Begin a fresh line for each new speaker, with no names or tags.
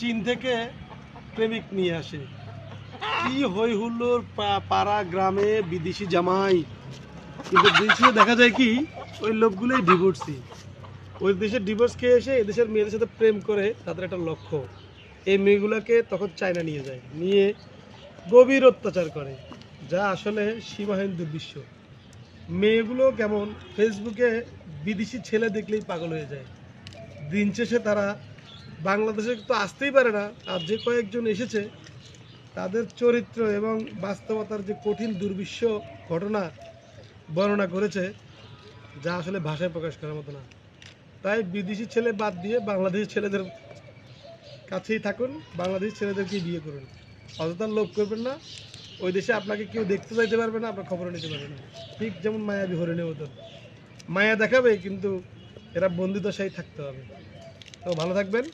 চীন থেকে প্রেমিক নিয়ে আসে, কি হই হুল্লোড়, পাড়া গ্রামে বিদেশি জামাই। কিন্তু দেশে দেখা যায় কি, ওই লোকগুলোই ডিভোর্সি। ওই দেশের ডিভোর্স খেয়ে এসে এদেশের মেয়েদের সাথে প্রেম করে, তাদের একটা লক্ষ্য এই মেয়েগুলোকে তখন চায়না নিয়ে যায়, নিয়ে গভীর অত্যাচার করে, যা আসলে সীমাহীন দুর্বিশ্ব। মেয়েগুলো কেমন ফেসবুকে বিদেশি ছেলে দেখলেই পাগল হয়ে যায়। দিন শেষে তারা বাংলাদেশে তো আসতেই পারে না, আর যে কয়েকজন এসেছে তাদের চরিত্র এবং বাস্তবতার যে কঠিন দুর্বিশ্ব ঘটনা বর্ণনা করেছে, যা আসলে ভাষায় প্রকাশ করার মতো না। তাই বিদেশি ছেলে বাদ দিয়ে বাংলাদেশি ছেলেদের কাছেই থাকুন, বাংলাদেশি ছেলেদেরকেই বিয়ে করুন। অযথা লোভ করবেন না। ওই দেশে আপনাকে কেউ দেখতে যাইতে পারবে না, আপনার খবরও নিতে পারবে না। ঠিক যেমন মায়াবী হরিণের মতন মায়া দেখাবে, কিন্তু এরা বন্দিদশায় থাকতে হবে। তো ভালো থাকবেন।